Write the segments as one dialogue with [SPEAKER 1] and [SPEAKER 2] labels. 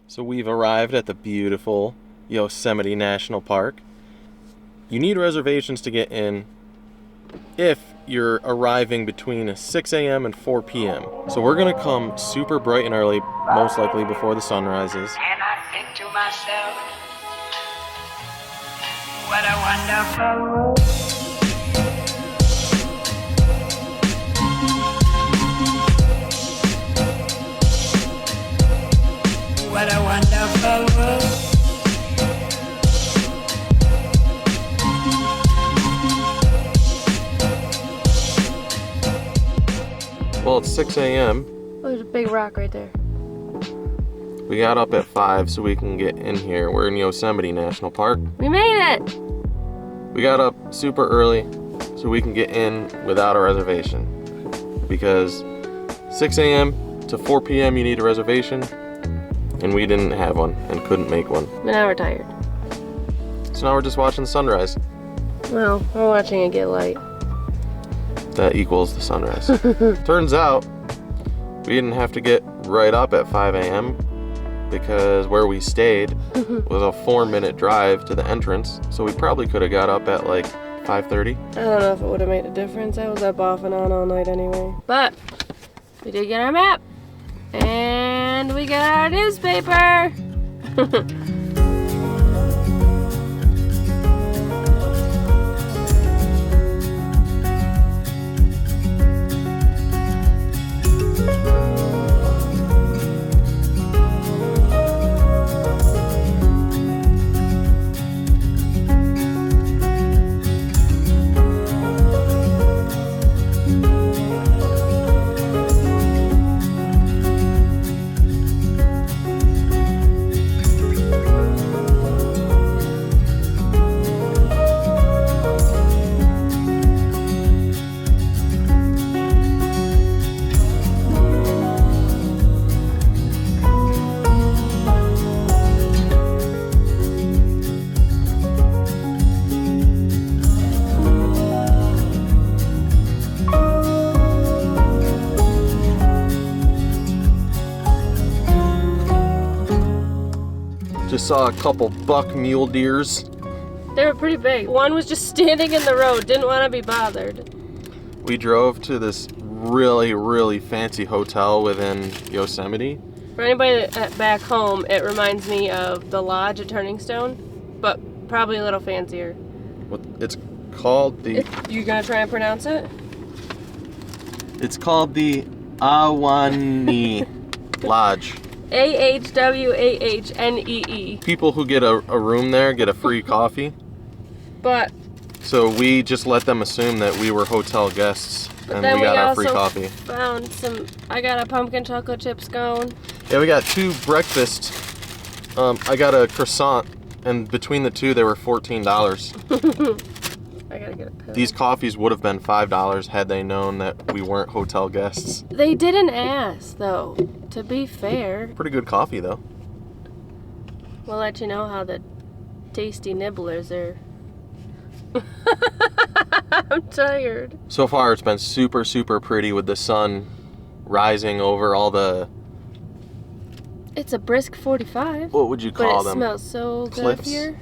[SPEAKER 1] So we've arrived at the beautiful Yosemite National Park. You need reservations to get in if you're arriving between 6 a.m. and 4 p.m. So we're gonna come super bright and early, most likely before the sun rises.
[SPEAKER 2] And I think to myself, what a wonderful world. What a wonderful world.
[SPEAKER 1] Well, it's 6 a.m.
[SPEAKER 3] Oh, there's a big rock right there.
[SPEAKER 1] We got up at 5 so we can get in here. We're in Yosemite National Park.
[SPEAKER 3] We made it!
[SPEAKER 1] We got up super early so we can get in without a reservation. Because 6 a.m. to 4 p.m. you need a reservation, and we didn't have one and couldn't make one.
[SPEAKER 3] But now we're tired.
[SPEAKER 1] So now we're just watching the sunrise.
[SPEAKER 3] Well, we're watching it get light.
[SPEAKER 1] That equals the sunrise. Turns out we didn't have to get right up at 5 a.m. because where we stayed was a 4-minute drive to the entrance, so we probably could have got up at like 5:30.
[SPEAKER 3] I don't know if it would have made a difference. I was up off and on all night anyway. But we did get our map. And we got our newspaper.
[SPEAKER 1] Just saw a couple buck mule deers.
[SPEAKER 3] They were pretty big. One was just standing in the road, didn't want to be bothered.
[SPEAKER 1] We drove to this really, really fancy hotel within Yosemite.
[SPEAKER 3] For anybody back home, it reminds me of the Lodge at Turning Stone, but probably a little fancier.
[SPEAKER 1] It's called the...
[SPEAKER 3] You gonna try and pronounce it?
[SPEAKER 1] It's called the Ahwahnee Lodge.
[SPEAKER 3] Ahwahnee.
[SPEAKER 1] People who get a room there get a free coffee.
[SPEAKER 3] But
[SPEAKER 1] So we just let them assume that we were hotel guests and we got our free coffee.
[SPEAKER 3] Found some. I got a pumpkin chocolate chip scone.
[SPEAKER 1] Yeah, we got 2 breakfasts. I got a croissant, and between the 2 they were $14.
[SPEAKER 3] I gotta get a pill.
[SPEAKER 1] These coffees would have been $5 had they known that we weren't hotel guests.
[SPEAKER 3] They didn't ask, though, to be fair.
[SPEAKER 1] Pretty good coffee, though.
[SPEAKER 3] We'll let you know how the tasty nibblers are. I'm tired.
[SPEAKER 1] So far, it's been super, super pretty with the sun rising over all the...
[SPEAKER 3] It's a brisk 45.
[SPEAKER 1] What would you call
[SPEAKER 3] them? But it smells so
[SPEAKER 1] Cliffs?
[SPEAKER 3] good here.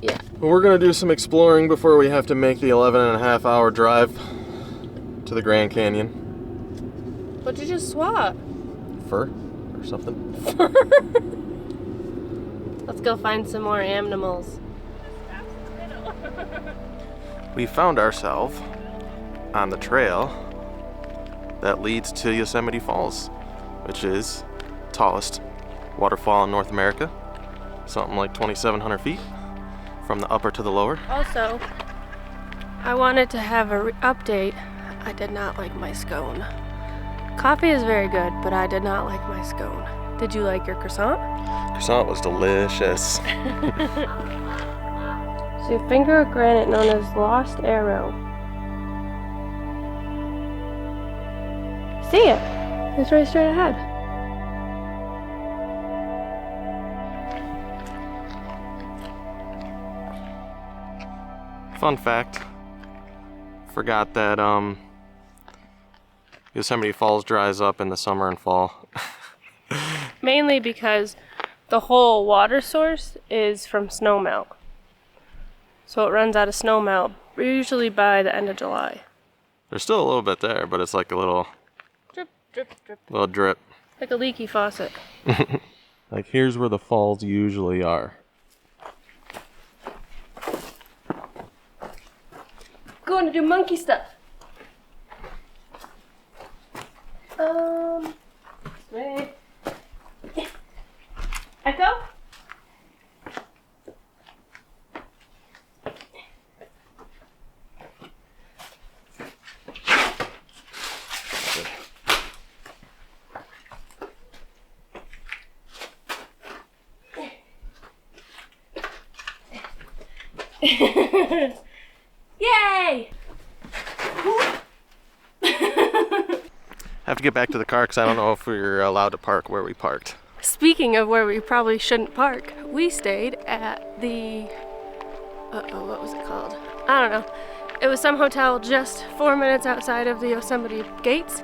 [SPEAKER 3] Yeah.
[SPEAKER 1] We're going to do some exploring before we have to make the 11.5-hour drive to the Grand Canyon.
[SPEAKER 3] What'd you just swap?
[SPEAKER 1] Fur or something.
[SPEAKER 3] Let's go find some more animals.
[SPEAKER 1] We found ourselves on the trail that leads to Yosemite Falls, which is the tallest waterfall in North America. Something like 2,700 feet from the upper to the lower.
[SPEAKER 3] Also, I wanted to have a update. I did not like my scone. Coffee is very good, but I did not like my scone. Did you like your croissant?
[SPEAKER 1] Croissant was delicious.
[SPEAKER 3] See a finger of granite known as Lost Arrow. See it? It's right straight ahead.
[SPEAKER 1] Fun fact, forgot that Yosemite Falls dries up in the summer and fall.
[SPEAKER 3] Mainly because The whole water source is from snowmelt. So it runs out of snowmelt usually by the end of July.
[SPEAKER 1] There's still a little bit there, but it's like a little
[SPEAKER 3] Drip, drip, drip.
[SPEAKER 1] little drip.
[SPEAKER 3] Like a leaky faucet.
[SPEAKER 1] Like here's where the falls usually are.
[SPEAKER 3] Going to do monkey stuff. Wait. Echo? Yay!
[SPEAKER 1] Have to get back to the car because I don't know if we're allowed to park where we parked.
[SPEAKER 3] Speaking of where we probably shouldn't park, we stayed at the... what was it called? I don't know. It was some hotel just 4 minutes outside of the Yosemite gates.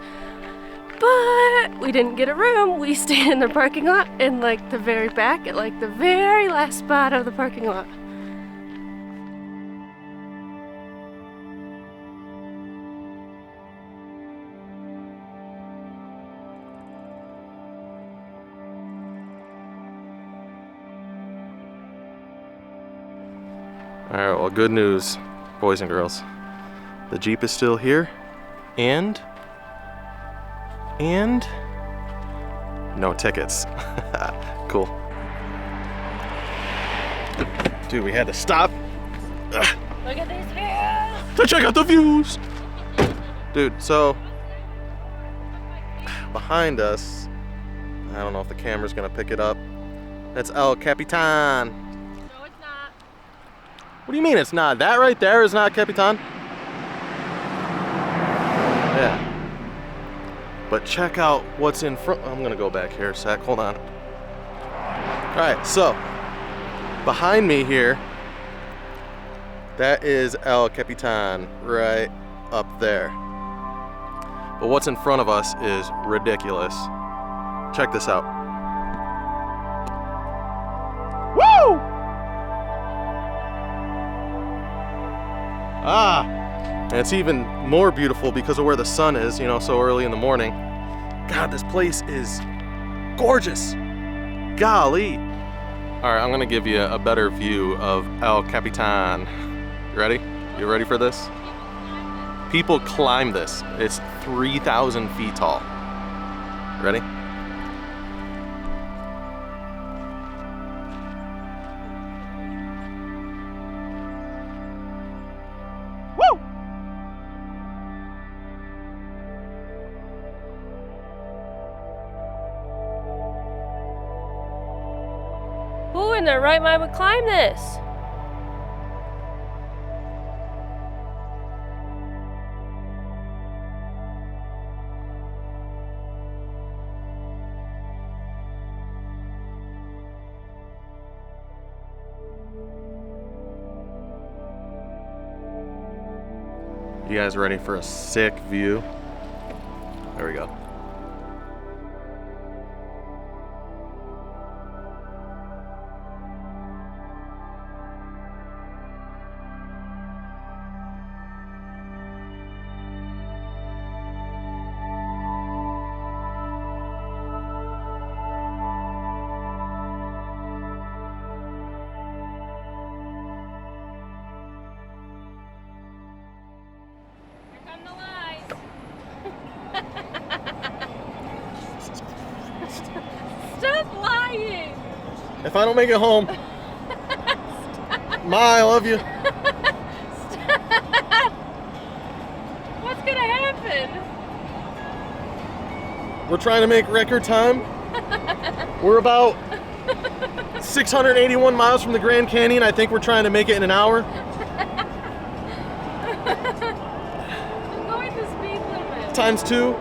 [SPEAKER 3] But we didn't get a room. We stayed in the parking lot in like the very back at like the very last spot of the parking lot.
[SPEAKER 1] Alright, well, good news, boys and girls. The Jeep is still here, and no tickets. Cool. Dude, we had to stop
[SPEAKER 3] Look at these views!
[SPEAKER 1] to check out the views. Dude, so behind us, I don't know if the camera's gonna pick it up. That's El Capitan.
[SPEAKER 3] No, it's not.
[SPEAKER 1] What do you mean it's not? That right there is not Capitan? Yeah. But check out what's in front. I'm gonna go back here a sec, hold on. All right, so behind me here, that is El Capitan right up there. But what's in front of us is ridiculous. Check this out. Woo! And it's even more beautiful because of where the sun is, you know, so early in the morning. God, this place is gorgeous. Golly. All right, I'm gonna give you a better view of El Capitan. You ready? You ready for this? People climb this. It's 3,000 feet tall. Ready?
[SPEAKER 3] Who in their right mind would climb this?
[SPEAKER 1] You guys ready for a sick view? There we go.
[SPEAKER 3] Here come the lies. Stop lying.
[SPEAKER 1] If I don't make it home, Ma, I love you.
[SPEAKER 3] What's gonna happen?
[SPEAKER 1] We're trying to make record time. We're about 681 miles from the Grand Canyon. I think we're trying to make it in an hour.
[SPEAKER 3] I'm going the speed limit.
[SPEAKER 1] Times 2.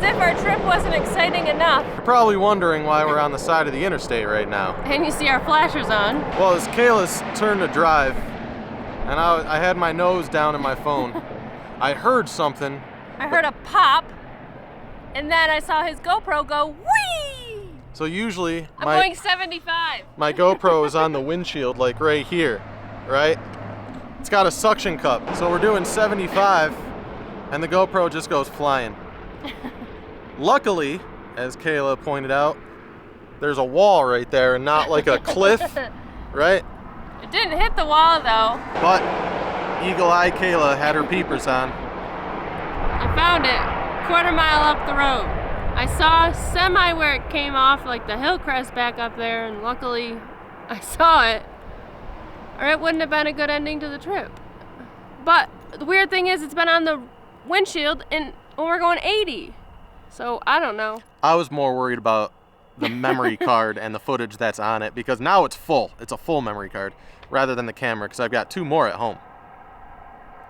[SPEAKER 3] As if our trip wasn't exciting enough.
[SPEAKER 1] You're probably wondering why we're on the side of the interstate right now.
[SPEAKER 3] And you see our flashers on.
[SPEAKER 1] Well, it's Kayla's turn to drive, and I had my nose down in my phone. I heard something.
[SPEAKER 3] I heard a pop, and then I saw his GoPro go whee!
[SPEAKER 1] So usually
[SPEAKER 3] I'm going 75.
[SPEAKER 1] my GoPro is on the windshield, like right here, right? It's got a suction cup, so we're doing 75, and the GoPro just goes flying. Luckily, as Kayla pointed out, there's a wall right there and not like a cliff, right?
[SPEAKER 3] It didn't hit the wall though.
[SPEAKER 1] But Eagle Eye Kayla had her peepers on.
[SPEAKER 3] I found it, quarter mile up the road. I saw semi where it came off, like the hill crest back up there, and luckily I saw it, or it wouldn't have been a good ending to the trip. But the weird thing is it's been on the windshield and we're going 80. So I don't know.
[SPEAKER 1] I was more worried about the memory card and the footage that's on it, because now it's full. It's a full memory card rather than the camera, because I've got 2 more at home.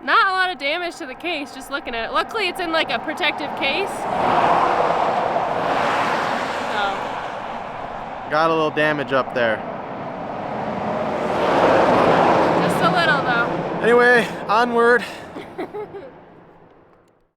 [SPEAKER 3] Not a lot of damage to the case, just looking at it. Luckily it's in like a protective case. So.
[SPEAKER 1] Got a little damage up there.
[SPEAKER 3] Just a little though.
[SPEAKER 1] Anyway, onward.